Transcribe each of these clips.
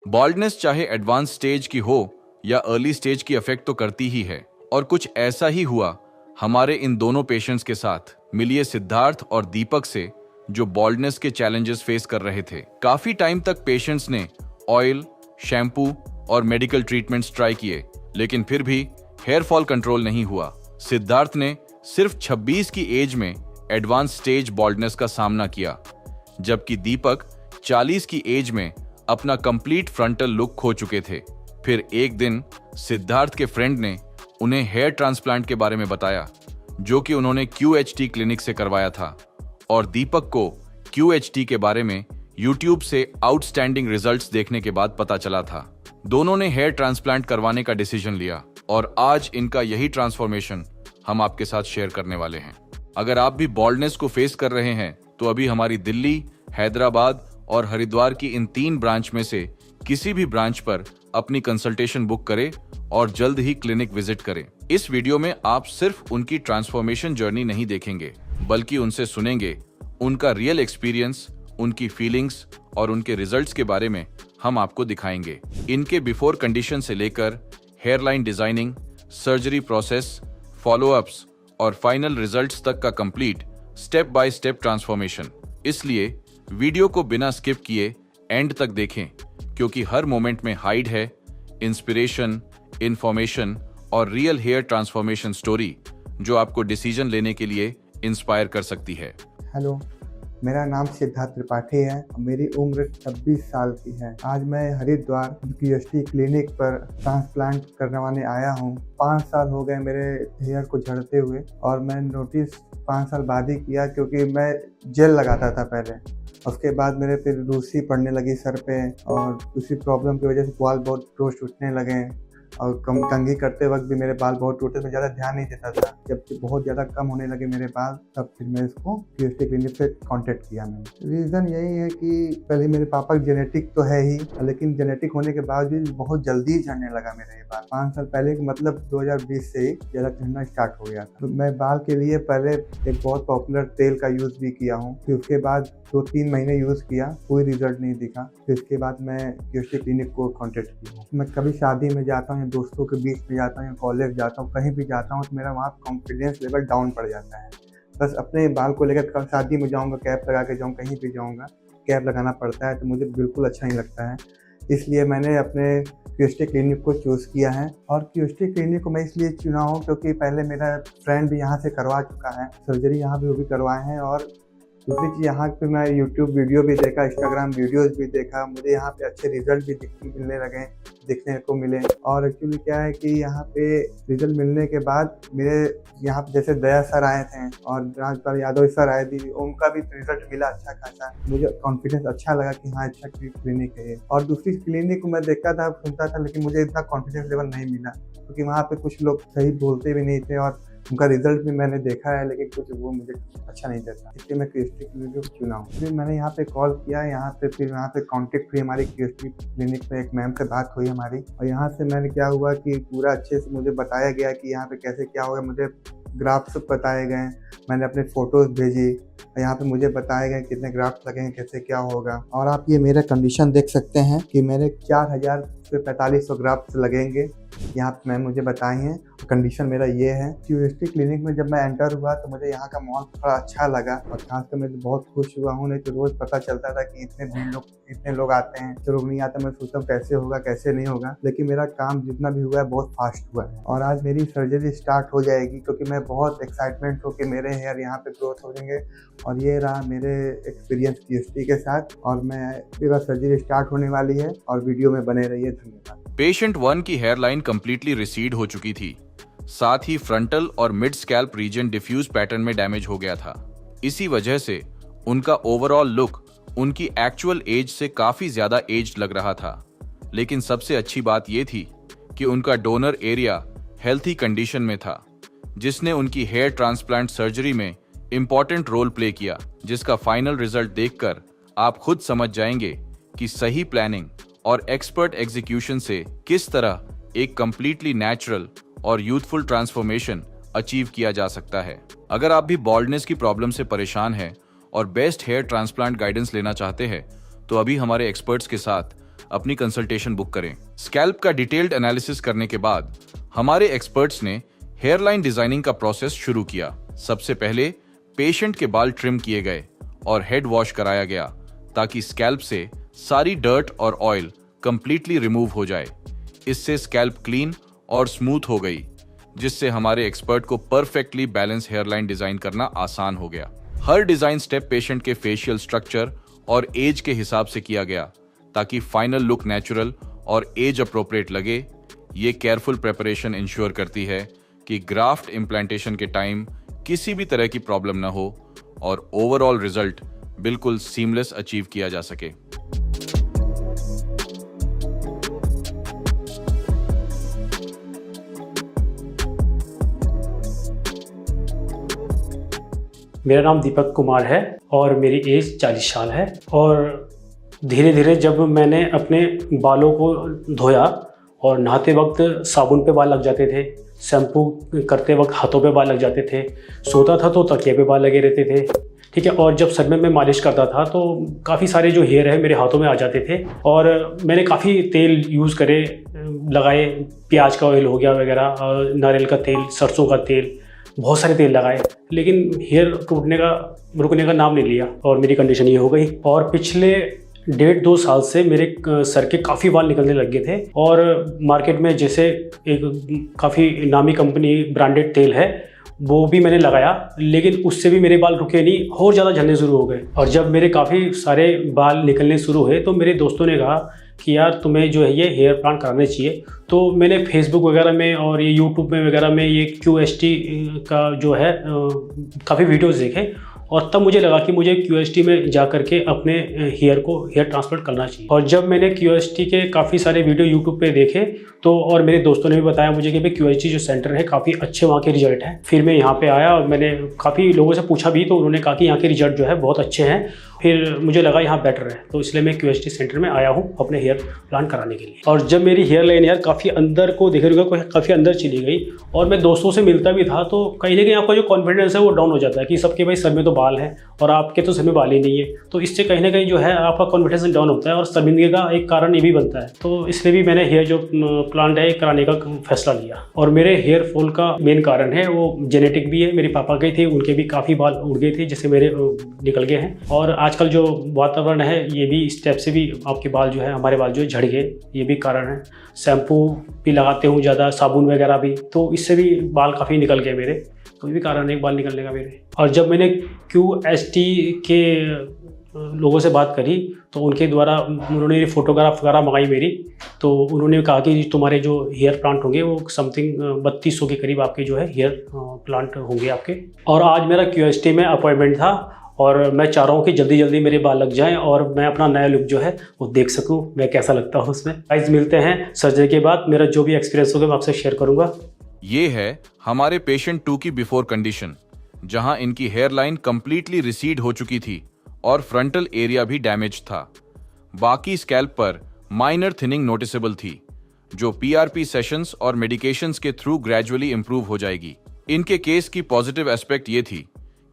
Baldness चाहे advance stage की हो या अर्ली स्टेज की अफेक्ट तो करती ही है, और कुछ ऐसा ही हुआ हमारे इन दोनों पेशेंट्स के साथ। मिलिए सिद्धार्थ और दीपक से, जो बॉल्डनेस के चैलेंजेस फेस कर रहे थे। काफी टाइम तक पेशेंट्स ने ऑयल, शैम्पू और मेडिकल ट्रीटमेंट्स ट्राई किए, लेकिन फिर भी हेयर फॉल कंट्रोल नहीं हुआ। सिद्धार्थ ने सिर्फ 26 की एज में एडवांस स्टेज बॉल्डनेस का सामना किया, जबकि दीपक 40 की एज में अपना कंप्लीट फ्रंटल लुक खो चुके थे। फिर एक दिन सिद्धार्थ के फ्रेंड ने उन्हें हेयर ट्रांसप्लांट के बारे में बताया, जो कि उन्होंने QHT क्लिनिक से करवाया था, और दीपक को QHT के बारे में YouTube से आउटस्टैंडिंग रिजल्ट्स देखने के बाद पता चला था। दोनों ने हेयर ट्रांसप्लांट करवाने का डिसीजन लिया, और आज इनका यही ट्रांसफॉर्मेशन हम आपके साथ शेयर करने वाले हैं। अगर आप भी बॉल्डनेस को फेस कर रहे हैं तो अभी हमारी दिल्ली, हैदराबाद और हरिद्वार की इन 3 ब्रांच में से किसी भी ब्रांच पर अपनी कंसल्टेशन बुक करें और जल्द ही क्लिनिक विजिट करें। इस वीडियो में आप सिर्फ उनकी ट्रांसफॉर्मेशन जर्नी नहीं देखेंगे, बल्कि उनसे सुनेंगे उनका रियल एक्सपीरियंस, उनकी फीलिंग्स और उनके रिजल्ट्स के बारे में हम आपको दिखाएंगे। इनके बिफोर कंडीशन से लेकर hairline designing, surgery process, follow-ups और फाइनल रिजल्ट्स तक का complete step by step transformation. इसलिए वीडियो को बिना स्किप किए एंड तक देखें, क्योंकि हर मोमेंट में हाइड है इंस्पिरेशन, इंफॉर्मेशन और रियल हेयर ट्रांसफॉर्मेशन स्टोरी, जो आपको डिसीजन लेने के लिए इंस्पायर कर सकती है। हेलो, मेरा नाम सिद्धार्थ त्रिपाठी है और मेरी उम्र 26 साल की है। आज मैं हरिद्वार QHT क्लिनिक पर ट्रांसप्लांट करवाने आया हूँ। 5 साल हो गए मेरे हेयर को झड़ते हुए, और मैं नोटिस 5 साल बाद ही किया, क्योंकि मैं जेल लगाता था पहले। उसके बाद मेरे फिर रूसी पड़ने लगी सर पे, और उसी प्रॉब्लम की वजह से बाल बहुत रोज टूटने लगे, और कंघी करते वक्त भी मेरे बाल बहुत टूटे। मैं ज़्यादा ध्यान नहीं देता था। जब बहुत ज़्यादा कम होने लगे मेरे बाल, तब फिर मैं इसको QHT क्लिनिक से कांटेक्ट किया। मैंने रीज़न यही है कि पहले मेरे पापा जेनेटिक तो है ही, लेकिन जेनेटिक होने के बाद भी बहुत जल्दी ही झड़ने लगा मेरे ये बाल। 5 साल पहले, मतलब 2020 से ही ज़्यादा झड़ना स्टार्ट हो गया था। तो मैं बाल के लिए पहले एक बहुत पॉपुलर तेल का यूज़ भी किया हूँ। फिर उसके बाद 2-3 महीने यूज़ किया, कोई रिजल्ट नहीं दिखा। फिर उसके बाद मैं QHT क्लिनिक को कांटेक्ट किया। मैं कभी शादी में जाता हूँ या दोस्तों के बीच में जाता हूँ या कॉलेज जाता हूँ, कहीं भी जाता हूँ, तो मेरा वहाँ कॉन्फिडेंस लेवल डाउन पड़ जाता है। बस अपने बाल को लेकर, कल शादी में जाऊँगा कैप लगा के जाऊँ, कहीं भी जाऊँगा कैप लगाना पड़ता है, तो मुझे बिल्कुल अच्छा नहीं लगता है। इसलिए मैंने अपने QHT क्लिनिक को चूज़ किया है। और QHT क्लिनिक को मैं इसलिए चुना हूँ क्योंकि पहले मेरा फ्रेंड भी यहाँ से करवा चुका है, सर्जरी यहाँ भी वो भी करवाए हैं। और दूसरी चीज़, यहाँ पे मैं YouTube वीडियो भी देखा, इंस्टाग्राम वीडियोस भी देखा, मुझे यहाँ पे अच्छे रिजल्ट भी दिखने को मिले। और एक्चुअली क्या है कि यहाँ पे रिजल्ट मिलने के बाद मेरे यहाँ पे जैसे दया सर आए थे और राजपाल यादव सर आए थे, उनका भी रिजल्ट मिला अच्छा खासा। मुझे कॉन्फिडेंस अच्छा लगा कि हाँ, अच्छा क्लिनिक है ये। और दूसरी क्लिनिक को मैं देखता था, सुनता था, लेकिन मुझे इतना कॉन्फिडेंस लेवल नहीं मिला, क्योंकि वहाँ पे कुछ लोग सही बोलते भी नहीं थे, और उनका रिजल्ट भी मैंने देखा है, लेकिन कुछ वो मुझे अच्छा नहीं देता। इसलिए मैं QHT क्लिनिक को चुना हूँ। फिर मैंने यहाँ पे कॉल किया, यहाँ पे फिर यहाँ पे कांटेक्ट हुई हमारी QHT क्लिनिक में, एक मैम से बात हुई हमारी, और यहाँ से मैंने क्या हुआ कि पूरा अच्छे से मुझे बताया गया कि यहाँ पे कैसे क्या होगा। मुझे ग्राफ्स बताए गए, मैंने अपने फ़ोटोज़ भेजी, यहाँ पे मुझे बताया गया कितने ग्राफ्स लगेंगे, कैसे क्या होगा। और आप ये मेरा कंडीशन देख सकते हैं कि मेरे 4000 से 4500 ग्राफ्स लगेंगे, यहाँ पे मैम मुझे बताई हैं। कंडीशन मेरा ये है। QHT क्लिनिक में जब मैं एंटर हुआ तो मुझे यहाँ का माहौल थोड़ा अच्छा लगा, और खासकर मैं तो बहुत खुश हुआ हूँ। नहीं तो रोज़ पता चलता था कि इतने लोग आते हैं, तो लोग नहीं आते। मैं सोचता हूँ कैसे होगा कैसे नहीं होगा, लेकिन मेरा काम जितना भी हुआ है बहुत फास्ट हुआ है। और आज मेरी सर्जरी स्टार्ट हो जाएगी, क्योंकि मैं बहुत एक्साइटमेंट हूँ कि मेरे हेयर यहाँ पे ग्रोथ हो जाएंगे। और ये रहा मेरे एक्सपीरियंस QHT के साथ, और मेरा सर्जरी स्टार्ट होने वाली है, और वीडियो में बने रहिए। धन्यवाद। पेशेंट 1 की हेयरलाइन कंप्लीटली रिसीड हो चुकी थी, साथ ही फ्रंटल और mid scalp region diffuse pattern में डैमेज हो गया था। इसी वजह से उनका ओवरऑल लुक उनकी एक्चुअल एज से काफी ज्यादा एज्ड लग रहा था। लेकिन सबसे अच्छी बात यह थी कि उनका डोनर एरिया हेल्थी कंडीशन में था, जिसने उनकी हेयर ट्रांसप्लांट सर्जरी में इंपॉर्टेंट रोल प्ले किया, जिसका फाइनल रिजल्ट देखकर आप खुद समझ जाएंगे कि सही प्लानिंग और एक्सपर्ट एग्जीक्यूशन से किस तरह एक कंप्लीटली नेचुरल और यूथफुल ट्रांसफॉर्मेशन अचीव किया जा सकता है। अगर आप भी बॉल्डनेस की प्रॉब्लम से परेशान हैं और बेस्ट हेयर ट्रांसप्लांट गाइडेंस लेना चाहते हैं, तो अभी हमारे एक्सपर्ट्स के साथ अपनी कंसल्टेशन बुक करें। स्कैल्प का डिटेल्ड एनालिसिस करने के बाद हमारे एक्सपर्ट्स ने हेयरलाइन डिजाइनिंग का प्रोसेस शुरू किया। सबसे पहले पेशेंट के बाल ट्रिम किए गए और हेड वॉश कराया गया ताकि स्कैल्प से सारी डर्ट और ऑयल कंप्लीटली रिमूव हो जाए। इससे स्कैल्प क्लीन और स्मूथ हो गई, जिससे हमारे एक्सपर्ट को परफेक्टली बैलेंस हेयरलाइन डिजाइन करना आसान हो गया। हर डिजाइन स्टेप पेशेंट के फेशियल स्ट्रक्चर और एज के हिसाब से किया गया ताकि फाइनल लुक नेचुरल और एज अप्रोप्रिएट लगे। ये केयरफुल प्रिपरेशन इंश्योर करती है कि ग्राफ्ट इम्प्लांटेशन के टाइम किसी भी तरह की प्रॉब्लम न हो और ओवरऑल रिजल्ट बिल्कुल सीमलेस अचीव किया जा सके। मेरा नाम दीपक कुमार है और मेरी एज 40 साल है। और धीरे धीरे जब मैंने अपने बालों को धोया और नहाते वक्त साबुन पे बाल लग जाते थे, शैम्पू करते वक्त हाथों पे बाल लग जाते थे, सोता था तो तकिए पे बाल लगे रहते थे, ठीक है। और जब सर में मैं मालिश करता था तो काफ़ी सारे जो हेयर है मेरे हाथों में आ जाते थे। और मैंने काफ़ी तेल यूज़ करे, लगाए, प्याज का ऑयल हो गया वगैरह, नारियल का तेल, सरसों का तेल, बहुत सारे तेल लगाए, लेकिन हेयर रुकने का नाम नहीं लिया और मेरी कंडीशन ये हो गई। और पिछले 1.5-2 साल से मेरे सर के काफ़ी बाल निकलने लग गए थे। और मार्केट में जैसे एक काफ़ी नामी कंपनी ब्रांडेड तेल है वो भी मैंने लगाया, लेकिन उससे भी मेरे बाल रुके नहीं और ज़्यादा झड़ने शुरू हो गए। और जब मेरे काफ़ी सारे बाल निकलने शुरू हुए तो मेरे दोस्तों ने कहा कि यार तुम्हें जो है ये हेयर प्लांट कराने चाहिए। तो मैंने फेसबुक वगैरह में और ये यूट्यूब में वगैरह में ये QST का जो है काफ़ी वीडियोस देखे और तब मुझे लगा कि मुझे QST में जा करके अपने हेयर ट्रांसप्लांट करना चाहिए। और जब मैंने QST के काफ़ी सारे वीडियो यूट्यूब पे देखे तो और मेरे दोस्तों ने भी बताया मुझे कि भाई QST जो सेंटर है काफ़ी अच्छे वहाँ के रिजल्ट हैं। फिर मैं यहाँ पे आया और मैंने काफ़ी लोगों से पूछा भी तो उन्होंने कहा कि यहाँ के रिजल्ट जो है बहुत अच्छे हैं। फिर मुझे लगा यहाँ बेटर है, तो इसलिए मैं QST सेंटर में आया हूँ अपने हेयर प्लांट कराने के लिए। और जब मेरी हेयर लाइन यार काफ़ी अंदर को देखेगा काफ़ी अंदर चली गई और मैं दोस्तों से मिलता भी था तो कहीं ना कहीं आपका जो कॉन्फिडेंस है वो डाउन हो जाता है कि सबके भाई सर में तो बाल है और आपके तो सर में बाल ही नहीं है, तो इससे कहीं ना कहीं जो है आपका कॉन्फिडेंस डाउन होता है और शर्मिंदगी का एक कारण ये भी बनता है। तो इसलिए भी मैंने हेयर जो प्लांट है कराने का फैसला लिया। और मेरे हेयर फॉल का मेन कारण है वो जेनेटिक भी है। मेरे पापा के थे, उनके भी काफ़ी बाल उड़ गए थे जैसे मेरे निकल गए हैं। और आजकल जो वातावरण है ये भी इस टाइप से भी आपके बाल जो है हमारे बाल जो है झड़ गए, ये भी कारण है। शैम्पू भी लगाते हूँ ज़्यादा, साबुन वगैरह भी, तो इससे भी बाल काफ़ी निकल गए मेरे, तो ये भी कारण है बाल निकलने का मेरे। और जब मैंने QST के लोगों से बात करी तो उनके द्वारा उन्होंने फोटोग्राफ वगैरह मंगाई मेरी, तो उन्होंने कहा कि तुम्हारे जो हेयर प्लांट होंगे वो समथिंग 3200 के करीब आपके जो है हेयर प्लांट होंगे आपके। और आज मेरा QST में अपॉइंटमेंट था और मैं चाह रहा हूँ कि जल्दी जल्दी मेरे बाल लग जाएं और मैं अपना नया लुक जो है वो देख सकूँ, मैं कैसा लगता हूँ उसमें। गाइस मिलते हैं सर्जरी के बाद, मेरा जो भी एक्सपीरियंस होगा मैं आपसे शेयर करूँगा। ये है हमारे पेशेंट 2 की बिफोर कंडीशन, जहां इनकी हेयर लाइन कंप्लीटली रिसीड हो चुकी थी और फ्रंटल एरिया भी डैमेज था। बाकी स्कैल्प पर माइनर थिनिंग नोटिसेबल थी, जो PRP सेशंस और मेडिकेशंस के थ्रू ग्रेजुअली इंप्रूव हो जाएगी। इनके केस की पॉजिटिव एस्पेक्ट ये थी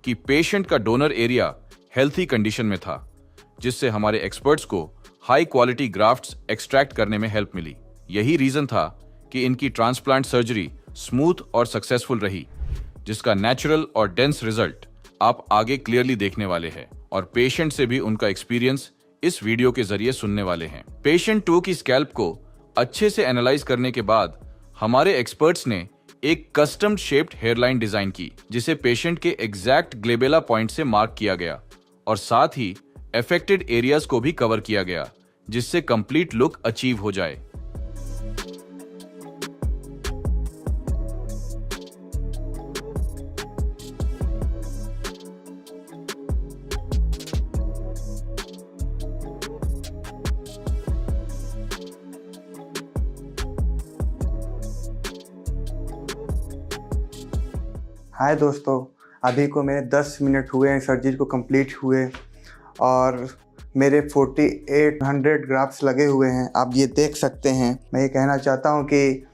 कि पेशेंट का डोनर एरिया हेल्थी कंडीशन में था, जिससे हमारे एक्सपर्ट्स को हाई क्वालिटी ग्राफ्ट्स एक्सट्रैक्ट करने में हेल्प मिली। यही रीजन था कि इनकी ट्रांसप्लांट सर्जरी स्मूथ और सक्सेसफुल रही, जिसका नेचुरल और डेंस रिजल्ट आप आगे क्लियरली देखने वाले हैं और पेशेंट से भी उनका एक्सपीरियंस इस वीडियो के जरिए सुनने वाले हैं। पेशेंट 2 की स्कैल्प को अच्छे से एनालाइज करने के बाद हमारे एक्सपर्ट्स ने एक कस्टम शेप्ड हेयरलाइन डिजाइन की, जिसे पेशेंट के एग्जैक्ट ग्लेबेला पॉइंट से मार्क किया गया और साथ ही अफेक्टेड एरियाज को भी कवर किया गया, जिससे कंप्लीट लुक अचीव हो जाए। हाय दोस्तों, अभी को मेरे 10 मिनट हुए हैं सर्जरी को कंप्लीट हुए और मेरे 4800 ग्राफ्ट्स लगे हुए हैं, आप ये देख सकते हैं। मैं ये कहना चाहता हूँ कि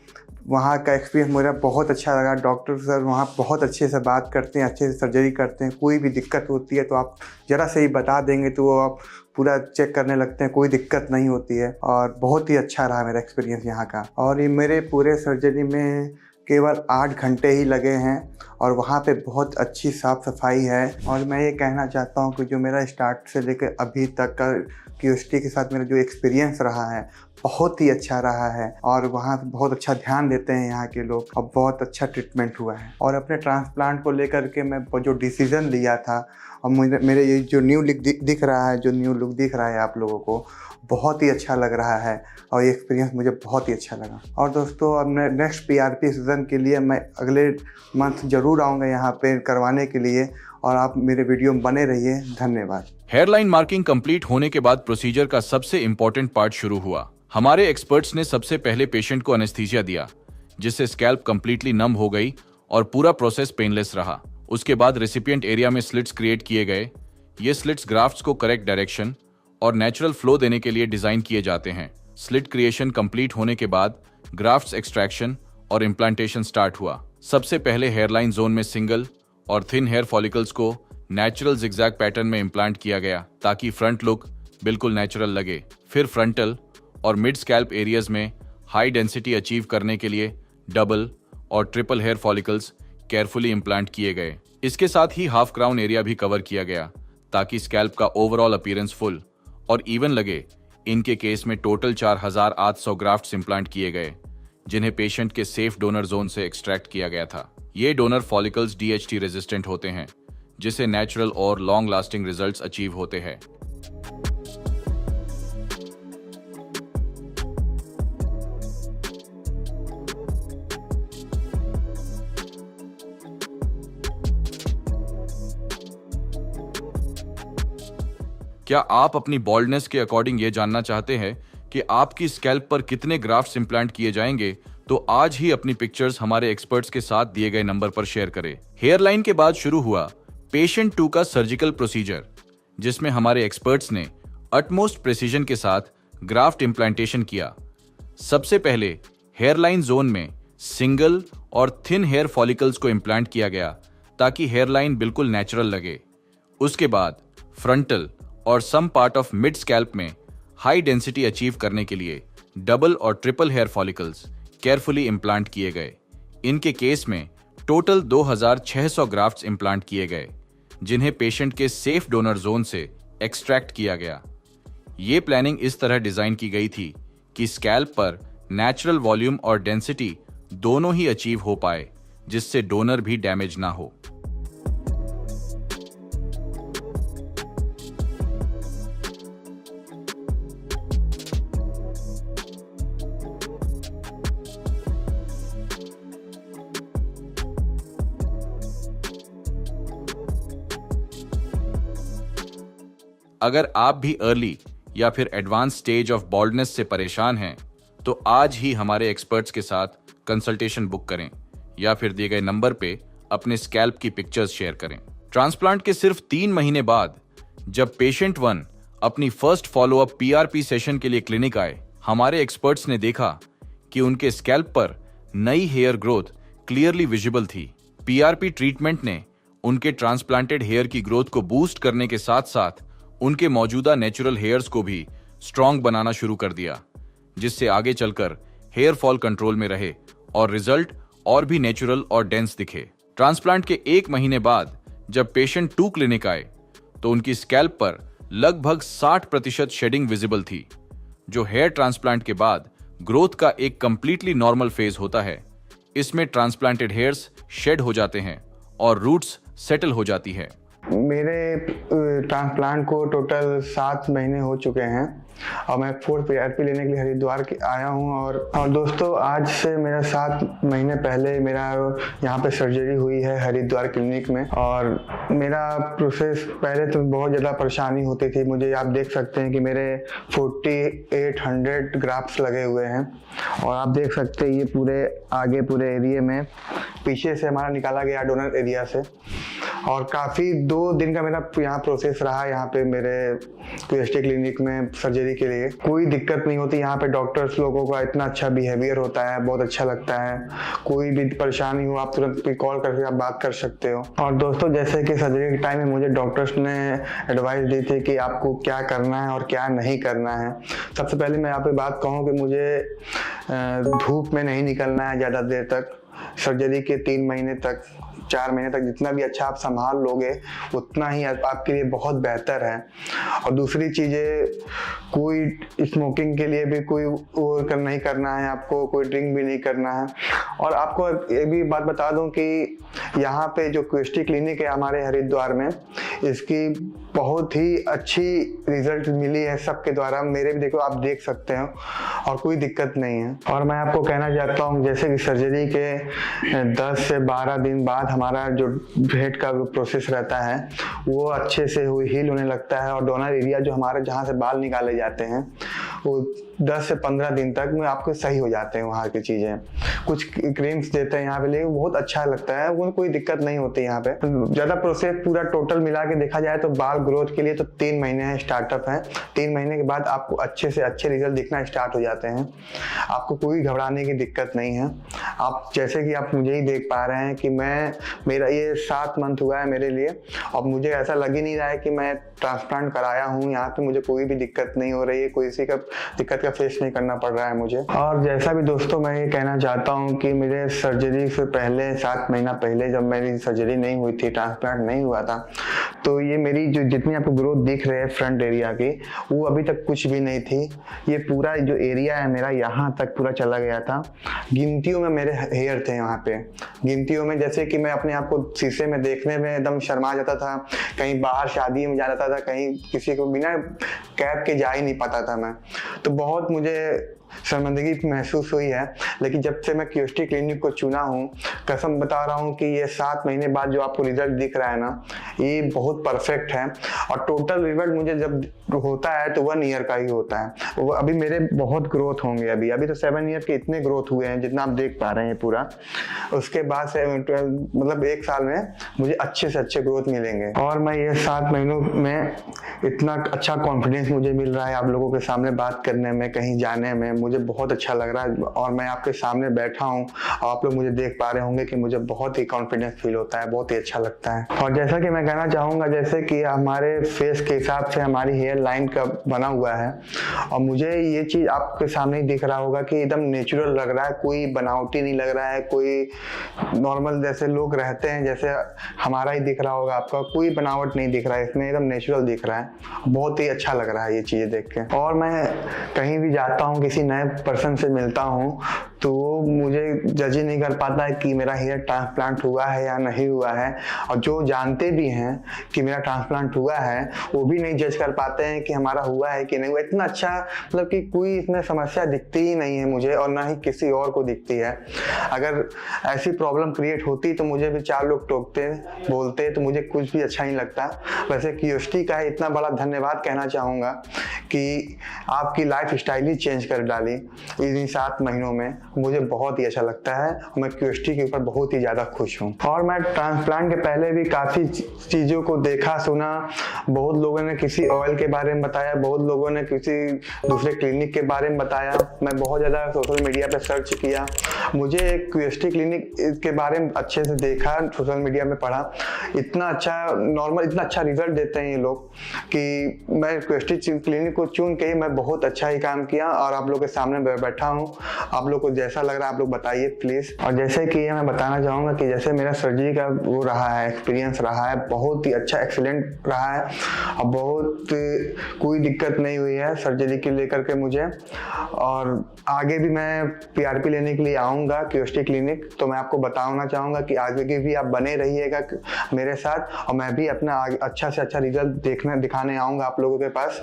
वहाँ का एक्सपीरियंस मुझे बहुत अच्छा लगा। डॉक्टर सर वहाँ बहुत अच्छे से बात करते हैं, अच्छे से सर्जरी करते हैं। कोई भी दिक्कत होती है तो आप ज़रा से ही बता देंगे तो वो आप पूरा चेक करने लगते हैं, कोई दिक्कत नहीं होती है और बहुत ही अच्छा रहा मेरा एक्सपीरियंस यहाँ का। और ये मेरे पूरे सर्जरी में केवल 8 घंटे ही लगे हैं और वहाँ पे बहुत अच्छी साफ़ सफाई है। और मैं ये कहना चाहता हूँ कि जो मेरा स्टार्ट से लेकर अभी तक का क्यूएसटी के साथ मेरा जो एक्सपीरियंस रहा है बहुत ही अच्छा रहा है और वहाँ बहुत अच्छा ध्यान देते हैं यहाँ के लोग और बहुत अच्छा ट्रीटमेंट हुआ है। और अपने ट्रांसप्लांट को लेकर के मैं जो डिसीज़न लिया था और मेरे ये जो न्यू लुक दिख रहा है, जो न्यू लुक दिख रहा है आप लोगों को, बहुत ही अच्छा लग रहा है और ये एक्सपीरियंस मुझे बहुत ही अच्छा लगा। और दोस्तों अब नेक्स्ट PRP सीज़न के लिए मैं अगले मंथ ज़रूर आऊँगा यहाँ पे करवाने के लिए और आप मेरे वीडियो में बने रहिए। धन्यवाद। हेयरलाइन मार्किंग कंप्लीट होने के बाद प्रोसीजर का सबसे इम्पोर्टेंट पार्ट शुरू हुआ। हमारे एक्सपर्ट्स ने सबसे पहले पेशेंट को एनेस्थीसिया दिया, जिससे स्कैल्प कंप्लीटली नम हो गई और पूरा प्रोसेस पेनलेस रहा। उसके बाद रेसिपिएंट एरिया में स्लिट्स क्रिएट किए गए। ये स्लिट्स ग्राफ्ट्स को करेक्ट डायरेक्शन और नेचुरल फ्लो देने के लिए डिजाइन किए जाते हैं। स्लिट क्रिएशन कंप्लीट होने के बाद ग्राफ्ट्स एक्सट्रैक्शन और इम्प्लांटेशन स्टार्ट हुआ। सबसे पहले हेयरलाइन जोन में सिंगल और थिन हेयर फॉलिकल्स को नेचुरल जिगजैग पैटर्न में इम्प्लांट किया गया ताकि फ्रंट लुक बिल्कुल नेचुरल लगे। फिर फ्रंटल और मिड स्कैल्प एरियाज में हाई डेंसिटी अचीव करने के लिए डबल और triple hair follicles carefully implant किए गए। इसके साथ ही हाफ क्राउन एरिया भी कवर किया गया ताकि स्कैल्प का ओवरऑल अपीयरेंस फुल और इवन लगे। इनके केस में टोटल 4800 ग्राफ्ट्स इम्प्लांट किए गए, जिन्हें पेशेंट के सेफ डोनर जोन से एक्सट्रैक्ट किया गया था। ये डोनर फॉलिकल्स DHT रेजिस्टेंट होते हैं, जिससे नेचुरल और लॉन्ग लास्टिंग रिजल्ट्स अचीव होते हैं। क्या आप अपनी बॉल्डनेस के अकॉर्डिंग ये जानना चाहते हैं कि आपकी स्कैल्प पर कितने ग्राफ्ट्स इम्प्लांट किए जाएंगे? तो आज ही अपनी पिक्चर्स हमारे एक्सपर्ट्स के साथ दिए गए नंबर पर शेयर करें। हेयरलाइन के बाद शुरू हुआ पेशेंट 2 का सर्जिकल प्रोसीजर, जिसमें हमारे एक्सपर्ट्स ने अटमोस्ट प्रिसीजन के साथ ग्राफ्ट इम्प्लांटेशन किया। सबसे पहले हेयरलाइन जोन में सिंगल और थिन हेयर फॉलिकल्स को इम्प्लांट किया गया ताकि हेयरलाइन बिल्कुल नेचुरल लगे। उसके बाद फ्रंटल और some part of mid scalp में हाई डेंसिटी अचीव करने के लिए डबल और triple hair follicles carefully implant किए गए। इनके केस में टोटल 2600 ग्राफ्ट्स इम्प्लांट किए गए, जिन्हें पेशेंट के सेफ डोनर जोन से एक्सट्रैक्ट किया गया। ये प्लानिंग इस तरह डिजाइन की गई थी कि स्कैल्प पर नेचुरल वॉल्यूम और डेंसिटी दोनों ही अचीव हो पाए, जिससे डोनर भी डैमेज ना हो। अगर आप भी अर्ली या फिर एडवांस स्टेज ऑफ बॉल्डनेस से परेशान हैं, तो आज ही हमारे एक्सपर्ट्स के साथ कंसल्टेशन बुक करें या फिर दिए गए नंबर पे अपने स्कैल्प की पिक्चर्स शेयर करें। ट्रांसप्लांट के सिर्फ 3 महीने बाद जब पेशेंट 1 अपनी फर्स्ट फॉलोअप PRP सेशन के लिए क्लिनिक आए, हमारे एक्सपर्ट्स ने देखा कि उनके स्कैल्प पर नई हेयर ग्रोथ क्लियरली विजिबल थी। PRP ट्रीटमेंट ने उनके ट्रांसप्लांटेड हेयर की ग्रोथ को बूस्ट करने के साथ साथ उनके मौजूदा नेचुरल हेयर्स को भी स्ट्रॉन्ग बनाना शुरू कर दिया, जिससे आगे चलकर हेयर फॉल कंट्रोल में रहे और रिजल्ट और भी नेचुरल और डेंस दिखे। ट्रांसप्लांट के 1 महीने बाद जब पेशेंट 2 क्लिनिक आए, तो उनकी स्कैल्प पर लगभग 60% शेडिंग विजिबल थी, जो हेयर ट्रांसप्लांट के बाद ग्रोथ का एक कंप्लीटली नॉर्मल फेज होता है। इसमें ट्रांसप्लांटेड हेयर्स शेड हो जाते हैं और रूट्स सेटल हो जाती है। मेरे ट्रांसप्लांट को टोटल 7 महीने हो चुके हैं और मैं 4th PRP लेने के लिए हरिद्वार आया हूँ। और दोस्तों, आज से मेरा 7 महीने पहले मेरा यहाँ पे सर्जरी हुई है हरिद्वार क्लिनिक में। और मेरा प्रोसेस पहले तो बहुत ज़्यादा परेशानी होती थी मुझे। आप देख सकते हैं कि मेरे 4800 ग्राफ्ट्स लगे हुए हैं और आप देख सकते हैं ये पूरे आगे पूरे एरिया में, पीछे से हमारा निकाला गया डोनर एरिया से। और काफ़ी 2 दिन का मेरा यहाँ प्रोसेस रहा, यहाँ पे मेरे QST क्लिनिक में सर्जरी के लिए। कोई दिक्कत नहीं होती यहाँ पे, डॉक्टर्स लोगों का इतना अच्छा बिहेवियर होता है, बहुत अच्छा लगता है। कोई भी परेशानी हो आप तुरंत भी कॉल करके आप बात कर सकते हो। और दोस्तों जैसे कि सर्जरी के टाइम में मुझे डॉक्टर्स ने एडवाइस दी थी कि आपको क्या करना है और क्या नहीं करना है। सबसे पहले मैं यहाँ पे बात कहूँ कि मुझे धूप में नहीं निकलना है ज़्यादा देर तक। सर्जरी के 3 महीने तक 4 महीने तक जितना भी अच्छा आप संभाल लोगे उतना ही आपके लिए बहुत बेहतर है। और दूसरी चीज़ें, कोई स्मोकिंग के लिए भी कोई वो नहीं करना है आपको, कोई ड्रिंक भी नहीं करना है। और आपको ये भी बात बता दूं कि यहाँ पे जो QST क्लिनिक है हमारे हरिद्वार में, इसकी बहुत ही अच्छी रिजल्ट मिली है सबके द्वारा। मेरे भी देखो, आप देख सकते हो, और कोई दिक्कत नहीं है। और मैं आपको कहना चाहता हूँ जैसे कि सर्जरी के 10 से 12 दिन बाद हमारा जो हेड का प्रोसेस रहता है वो अच्छे से हील होने लगता है। और डोनर एरिया जो हमारे जहाँ से बाल निकाले जाते हैं वो 10 से 15 दिन तक में आपके सही हो जाते हैं। वहाँ की चीज़ें कुछ क्रीम्स देते हैं यहाँ पे, लेकिन बहुत अच्छा लगता है, वो कोई दिक्कत नहीं होती यहाँ पे। ज़्यादा प्रोसेस पूरा टोटल मिला के देखा जाए तो बाल ग्रोथ के लिए तो 3 महीने है, स्टार्टअप है। 3 महीने के बाद आपको अच्छे से अच्छे रिजल्ट दिखना स्टार्ट हो जाते हैं। आपको कोई घबराने की दिक्कत नहीं है। आप जैसे कि आप मुझे ही देख पा रहे हैं कि मेरा ये 7 मंथ हुआ है मेरे लिए, और मुझे ऐसा लग ही नहीं रहा है कि मैं ट्रांसप्लांट कराया हूँ। यहाँ पे मुझे कोई भी दिक्कत नहीं हो रही है, कोई सी का दिक्कत का फेस नहीं करना पड़ रहा है मुझे। और जैसा भी दोस्तों मैं ये कहना चाहता हूँ कि मेरे सर्जरी से पहले 7 महीना पहले जब मेरी सर्जरी नहीं हुई थी, ट्रांसप्लांट नहीं हुआ था, तो ये मेरी जो जितनी आपको ग्रोथ दिख रही है फ्रंट एरिया की, वो अभी तक कुछ भी नहीं थी। ये पूरा जो एरिया है मेरा यहाँ तक पूरा चला गया था। गिनतियों में मेरे हेयर थे यहाँ पे, गिनतियों में। जैसे कि मैं अपने आप को शीशे में देखने में एकदम शर्मा जाता था, कहीं बाहर शादी में जाता था, कहीं किसी को बिना कैप के जा ही नहीं पाता था मैं। तो बहुत मुझे शर्मिंदगी महसूस हुई है। लेकिन जब से मैं QST क्लिनिक को चुना हूँ, कसम बता रहा हूँ कि ये 7 महीने बाद जो आपको रिजल्ट दिख रहा है ना, ये बहुत परफेक्ट है। और टोटल रिजल्ट मुझे जब होता है तो 1 ईयर का ही होता है। वो अभी मेरे बहुत ग्रोथ होंगे। अभी तो 7 ईयर के इतने ग्रोथ हुए हैं जितना आप देख पा रहे हैं पूरा। उसके बाद से मतलब 1 साल में मुझे अच्छे से अच्छे ग्रोथ मिलेंगे। और मैं ये 7 महीनों में इतना अच्छा कॉन्फिडेंस मुझे मिल रहा है आप लोगों के सामने बात करने में, कहीं जाने में, मुझे बहुत अच्छा लग रहा है। और मैं आपके सामने बैठा हूँ, आप लोग मुझे देख पा रहे होंगे कि मुझे बहुत ही कॉन्फिडेंस फील होता है, बहुत ही अच्छा लगता है। और जैसा कि मैं कहना चाहूँगा, जैसे कि हमारे फेस के हिसाब से हमारी हेयर लाइन का बना हुआ है, और मुझे ये चीज़ आपके सामने ही दिख रहा होगा कि एकदम नेचुरल लग रहा है, कोई बनावटी नहीं लग रहा है, कोई नॉर्मल जैसे लोग रहते हैं जैसे हमारा ही दिख रहा होगा आपका, कोई बनावट नहीं दिख रहा है इसमें, एकदम नेचुरल दिख रहा है। बहुत ही अच्छा लग रहा है ये चीज़ें देख के। और मैं कहीं भी जाता हूँ, किसी नए पर्सन से मिलता हूँ, तो वो मुझे जज ही नहीं कर पाता है कि मेरा हेयर ट्रांसप्लांट हुआ है या नहीं हुआ है। और जो जानते भी हैं कि मेरा ट्रांसप्लांट हुआ है, वो भी नहीं जज कर पाते हैं कि हमारा हुआ है कि नहीं हुआ। इतना अच्छा, मतलब कि कोई इसमें समस्या दिखती ही नहीं है मुझे, और ना ही किसी और को दिखती है। अगर ऐसी प्रॉब्लम क्रिएट होती तो मुझे भी 4 लोग टोकते बोलते, तो मुझे कुछ भी अच्छा नहीं लगता। वैसे QST का इतना बड़ा धन्यवाद कहना चाहूँगा कि आपकी लाइफ स्टाइल ही चेंज कर डाली इन 7 महीनों में। मुझे बहुत ही अच्छा लगता है, मैं QST के ऊपर बहुत ही ज़्यादा खुश हूँ। और मैं ट्रांसप्लांट के पहले भी काफ़ी चीज़ों को देखा सुना। बहुत लोगों ने किसी ऑयल के बारे में बताया, बहुत लोगों ने किसी दूसरे क्लिनिक के बारे में बताया। मैं बहुत ज़्यादा सोशल मीडिया पे सर्च किया, मुझे QST क्लिनिक के बारे में अच्छे से देखा, सोशल मीडिया में पढ़ा। इतना अच्छा नॉर्मल, इतना अच्छा रिजल्ट देते हैं ये लोग कि मैं QST क्लिनिक को चुन के मैं बहुत अच्छा ही काम किया। और आप लोग के सामने बैठा हूँ, आप लोग को जैसा लग रहा है आप लोग बताइए प्लीज़। और जैसे कि मैं बताना चाहूँगा कि जैसे मेरा सर्जरी का वो रहा है, एक्सपीरियंस रहा है, बहुत ही अच्छा एक्सीलेंट रहा है, और बहुत कोई दिक्कत नहीं हुई है सर्जरी के लेकर के मुझे। और आगे भी मैं PRP लेने के लिए आऊँगा QST क्लिनिक, तो मैं आपको बताना चाहूँगा कि आगे के भी आप बने रहिएगा मेरे साथ, और मैं भी अपना अच्छा से अच्छा रिजल्ट दिखाने आऊँगा आप लोगों के पास।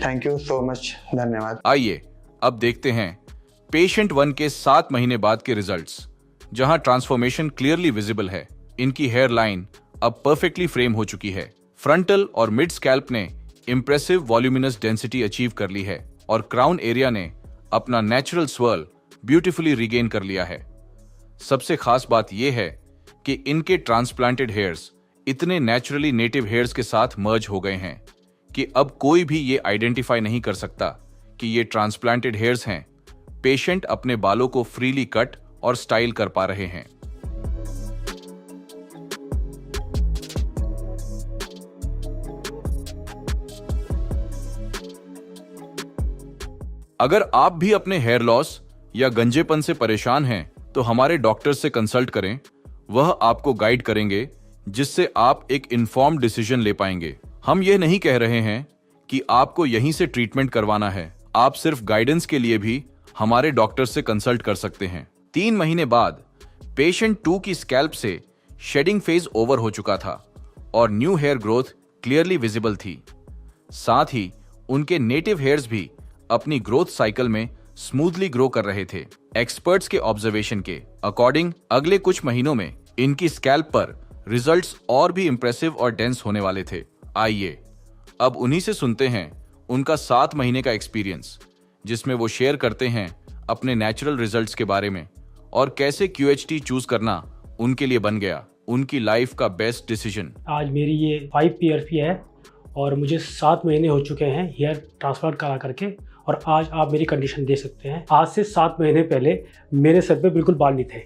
थैंक यू सो मच, धन्यवाद। आइए अब देखते हैं पेशेंट 1 के 7 महीने बाद के रिजल्ट्स, जहां ट्रांसफॉर्मेशन क्लियरली विजिबल है। इनकी हेयर लाइन अब परफेक्टली फ्रेम हो चुकी है। फ्रंटल और मिड स्कैल्प ने इंप्रेसिव वॉल्यूमिनस डेंसिटी अचीव कर ली है, और क्राउन एरिया ने अपना नेचुरल स्वर्ल ब्यूटीफुली रिगेन कर लिया है। सबसे खास बात यह है कि इनके ट्रांसप्लांटेड हेयर्स इतने नेचुरली नेटिव हेयर्स के साथ मर्ज हो गए हैं कि अब कोई भी ये आइडेंटिफाई नहीं कर सकता कि ये ट्रांसप्लांटेड हेयर्स हैं। पेशेंट अपने बालों को फ्रीली कट और स्टाइल कर पा रहे हैं। अगर आप भी अपने हेयर लॉस या गंजेपन से परेशान हैं तो हमारे डॉक्टर से कंसल्ट करें। वह आपको गाइड करेंगे जिससे आप एक इन्फॉर्म्ड डिसीजन ले पाएंगे। हम यह नहीं कह रहे हैं कि आपको यहीं से ट्रीटमेंट करवाना है। आप सिर्फ गाइडेंस के लिए भी हमारे डॉक्टर से कंसल्ट कर सकते हैं। 3 महीने बाद पेशेंट 2 की स्कैल्प से शेडिंग फेज ओवर हो चुका था और new hair growth clearly visible थी। साथ ही उनके नेटिव हेयर्स भी अपनी ग्रोथ साइकिल में स्मूथली ग्रो कर रहे थे। एक्सपर्ट्स के ऑब्जर्वेशन के अकॉर्डिंग अगले कुछ महीनों में इनकी स्कैल्प पर रिजल्ट्स और भी इंप्रेसिव और डेंस होने वाले थे। आइए अब उन्हीं से सुनते हैं उनका 7 महीने का एक्सपीरियंस, जिसमें वो शेयर करते हैं अपने नेचुरल रिजल्ट्स के बारे में और कैसे QHT चूज करना उनके लिए बन गया उनकी लाइफ का बेस्ट डिसीजन। आज मेरी ये 5 PRP है और मुझे 7 महीने हो चुके हैं हेयर ट्रांसप्लांट करा करके, और आज आप मेरी कंडीशन देख सकते हैं। आज से 7 महीने पहले मेरे सर पे बिल्कुल बाल नहीं थे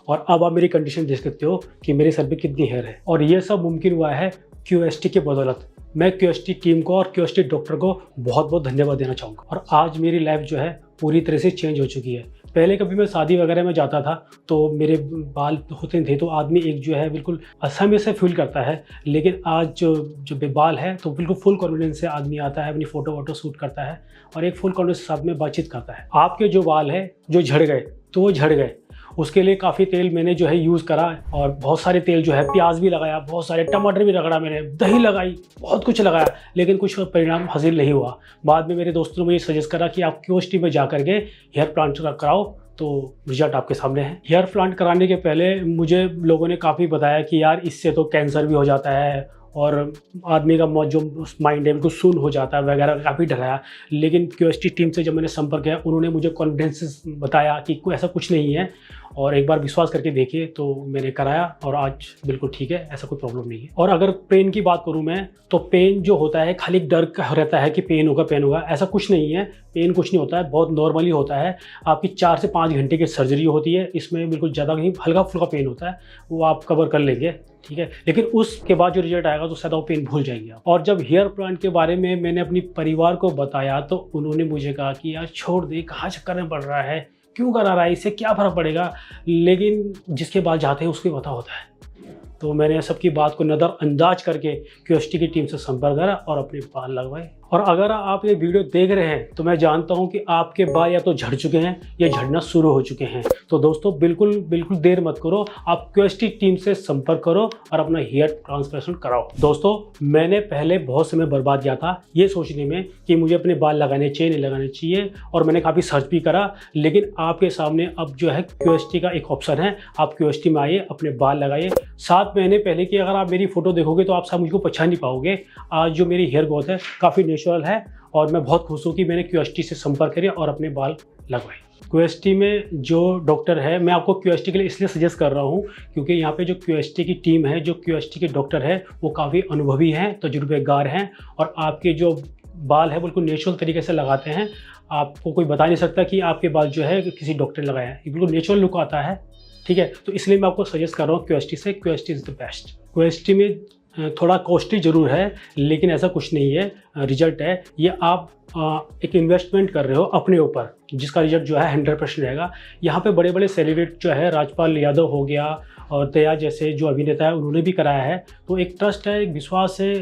और अब आप मेरी कंडीशन देख सकते हो कि मेरे सर पे कितनी हेयर है। और ये सब मुमकिन हुआ है QHT के बदौलत। मैं QHT टीम को और QHT डॉक्टर को बहुत बहुत धन्यवाद देना चाहूँगा। और आज मेरी लाइफ जो है पूरी तरह से चेंज हो चुकी है। पहले कभी मैं शादी वगैरह में जाता था तो मेरे बाल होते थे तो आदमी एक जो है बिल्कुल असहज से फील करता है, लेकिन आज जो बेबाल है तो बिल्कुल फुल कॉन्फिडेंस से आदमी आता है, अपनी फ़ोटो वोटो शूट करता है और एक फुल कॉन्फिडेंस के साथ में बातचीत करता है। आपके जो बाल है जो झड़ गए तो वो झड़ गए, उसके लिए काफ़ी तेल मैंने जो है यूज़ करा और बहुत सारे तेल जो है, प्याज भी लगाया, बहुत सारे टमाटर भी रगड़ा, मैंने दही लगाई, बहुत कुछ लगाया, लेकिन कुछ परिणाम हासिल नहीं हुआ। बाद में मेरे दोस्तों ने मुझे सजेस्ट करा कि आप QHT में जा करके हेयर प्लांट कराओ तो रिजल्ट आपके सामने है। हेयर प्लांट कराने के पहले मुझे लोगों ने काफ़ी बताया कि यार इससे तो कैंसर भी हो जाता है और आदमी का जो माइंड है बिल्कुल सुन्न हो जाता है वगैरह, काफ़ी डराया। लेकिन QHT टीम से जब मैंने संपर्क किया उन्होंने मुझे कॉन्फिडेंस बताया कि कोई ऐसा कुछ नहीं है और एक बार विश्वास करके देखिए, तो मैंने कराया और आज बिल्कुल ठीक है, ऐसा कोई प्रॉब्लम नहीं है। और अगर पेन की बात करूं मैं तो पेन जो होता है खाली डर का रहता है कि पेन होगा, ऐसा कुछ नहीं है। पेन कुछ नहीं होता है, बहुत नॉर्मली होता है। आपकी 4 से 5 घंटे की सर्जरी होती है, इसमें बिल्कुल ज़्यादा नहीं, हल्का फुल्का पेन होता है, वो आप कवर कर लेंगे, ठीक है। लेकिन उसके बाद जो रिजल्ट आएगा तो शायद वो पेन भूल जाएंगे आप। और जब हेयर प्लांट के बारे में मैंने अपनी परिवार को बताया तो उन्होंने मुझे कहा कि यार छोड़ दे, कहाँ चक्कर में पड़ रहा है, क्यों करा रहा है, इससे क्या फ़र्क पड़ेगा। लेकिन जिसके बाल जाते हैं उसको पता होता है। तो मैंने सबकी बात को नज़रअंदाज करके QHT की टीम से संपर्क करा और अपने बाल लगवाए। और अगर आप ये वीडियो देख रहे हैं तो मैं जानता हूं कि आपके बाल या तो झड़ चुके हैं या झड़ना शुरू हो चुके हैं। तो दोस्तों बिल्कुल देर मत करो, आप QHT टीम से संपर्क करो और अपना हेयर ट्रांसप्लांटेशन कराओ। दोस्तों मैंने पहले बहुत समय बर्बाद किया था ये सोचने में कि मुझे अपने बाल लगाने चाहिए नहीं लगाने चाहिए, और मैंने काफ़ी सर्च भी करा। लेकिन आपके सामने अब जो है QHT का एक ऑप्शन है, आप QHT में आइए, अपने बाल लगाइए। 7 महीने पहले की अगर आप मेरी फोटो देखोगे तो आप सब मुझको पहचान नहीं पाओगे। आज जो मेरी हेयर ग्रोथ है काफ़ी नेचुरल है और मैं बहुत खुश हूँ कि मैंने QHT से संपर्क किया और अपने बाल लगवाए। QHT में जो डॉक्टर है, मैं आपको QHT के लिए इसलिए सजेस्ट कर रहा हूँ क्योंकि यहाँ पे जो QHT की टीम है, जो QHT के डॉक्टर है वो काफ़ी अनुभवी हैं, तजुर्बेकार हैं और आपके जो बाल है बिल्कुल नेचुरल तरीके से लगाते हैं। आपको कोई बता नहीं सकता कि आपके बाल जो है किसी डॉक्टर ने लगाया है, बिल्कुल नेचुरल लुक आता है, ठीक है। तो इसलिए मैं आपको सजेस्ट कर रहा हूँ QHT से। QHT is the best. QHT में थोड़ा कॉस्टली ज़रूर है लेकिन ऐसा कुछ नहीं है, रिजल्ट है। ये आप एक इन्वेस्टमेंट कर रहे हो अपने ऊपर, जिसका रिजल्ट जो है 100% रहेगा। यहाँ पे बड़े बड़े सेलिब्रिटी जो है, राजपाल यादव हो गया और दया जैसे जो अभिनेता है उन्होंने भी कराया है। तो एक ट्रस्ट है, एक विश्वास है,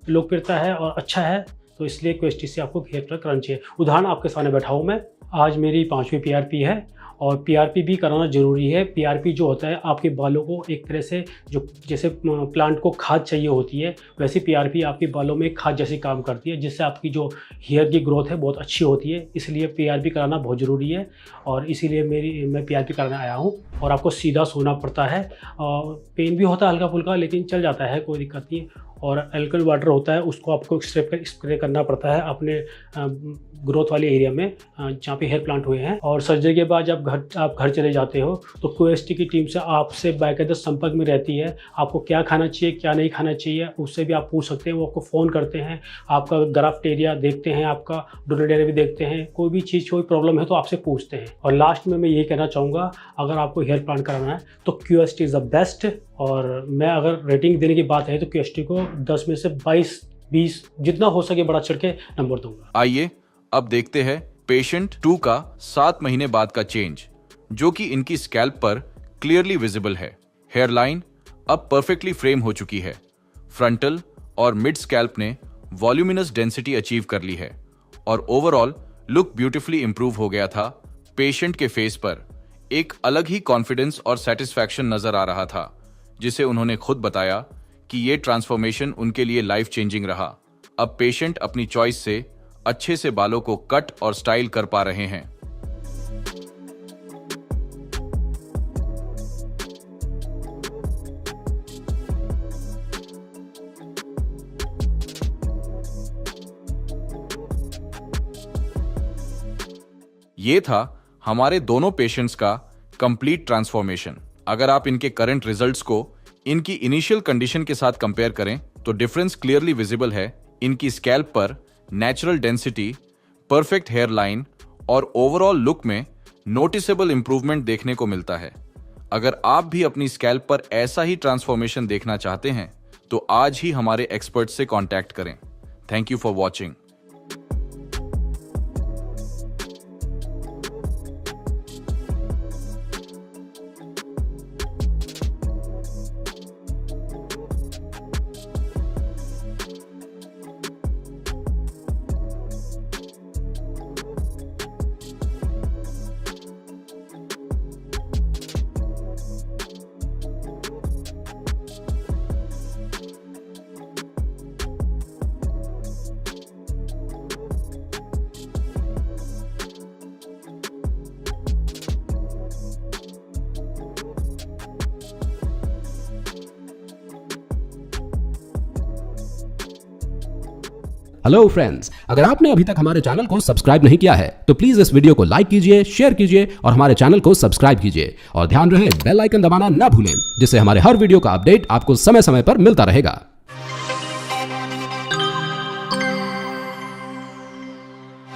लोकप्रियता है और अच्छा है, तो इसलिए QHT से आपको हेयर कलर कराना चाहिए। उदाहरण आपके सामने बैठा हूँ मैं। आज मेरी 5वीं PRP है और PRP भी कराना ज़रूरी है। PRP जो होता है आपके बालों को एक तरह से, जो जैसे प्लांट को खाद चाहिए होती है वैसे PRP आपके बालों में खाद जैसी काम करती है, जिससे आपकी जो हेयर की ग्रोथ है बहुत अच्छी होती है। इसलिए PRP कराना बहुत ज़रूरी है और इसीलिए मैं PRP कराने आया हूँ। और आपको सीधा सोना पड़ता है और पेन भी होता है हल्का फुल्का, लेकिन चल जाता है, कोई दिक्कत नहीं। और अल्कली वाटर होता है उसको आपको स्प्रे करना पड़ता है अपने ग्रोथ वाले एरिया में जहाँ पे हेयर प्लांट हुए हैं। और सर्जरी के बाद जब आप घर चले जाते हो तो QST की टीम से आपसे बाकायदा संपर्क में रहती है। आपको क्या खाना चाहिए क्या नहीं खाना चाहिए उससे भी आप पूछ सकते हैं। वो आपको फ़ोन करते हैं, आपका ग्राफ्ट एरिया देखते हैं, आपका डोनेट एरिया भी देखते हैं, कोई भी चीज़ कोई प्रॉब्लम है तो आपसे पूछते हैं। और लास्ट में मैं ये कहना चाहूँगा, अगर आपको हेयर प्लांट कराना है तो QST इज़ द बेस्ट। और मैं अगर रेटिंग देने की बात है तो QST को 10 में से 22-20 जितना हो सके बड़ा चढ़ के नंबर दूंगा। आइए अब देखते हैं पेशेंट 2 का 7 महीने बाद का चेंज, जो कि इनकी स्कैल्प पर क्लियरली विजिबल है। हेयरलाइन अब परफेक्टली फ्रेम हो चुकी है। फ्रंटल और मिड स्कैल्प ने वॉल्यूमिनस डेंसिटी अचीव कर ली है और ओवरऑल लुक ब्यूटीफुली इंप्रूव हो गया था। पेशेंट के फेस पर एक अलग ही कॉन्फिडेंस और सेटिस्फैक्शन नजर आ रहा था, जिसे उन्होंने खुद बताया कि ये ट्रांसफॉर्मेशन उनके लिए लाइफ चेंजिंग रहा। अब पेशेंट अपनी चॉइस से अच्छे से बालों को कट और स्टाइल कर पा रहे हैं। ये था हमारे दोनों पेशेंट्स का कंप्लीट ट्रांसफॉर्मेशन। अगर आप इनके करंट रिजल्ट्स को इनकी इनिशियल कंडीशन के साथ कंपेयर करें तो डिफरेंस क्लियरली विजिबल है। इनकी स्कैल्प पर natural density, perfect hairline और ओवरऑल लुक में नोटिसेबल इंप्रूवमेंट देखने को मिलता है। अगर आप भी अपनी स्कैल्प पर ऐसा ही ट्रांसफॉर्मेशन देखना चाहते हैं तो आज ही हमारे एक्सपर्ट से कांटेक्ट करें। Thank you for watching. Hello friends, अगर आपने अभी तक हमारे चैनल को सब्सक्राइब नहीं किया है तो प्लीज इस वीडियो को लाइक कीजिए, शेयर कीजिए और हमारे चैनल को सब्सक्राइब कीजिए। और ध्यान रहे बेल आइकन दबाना ना भूलें, जिससे हमारे हर वीडियो का अपडेट आपको समय समय पर मिलता रहेगा।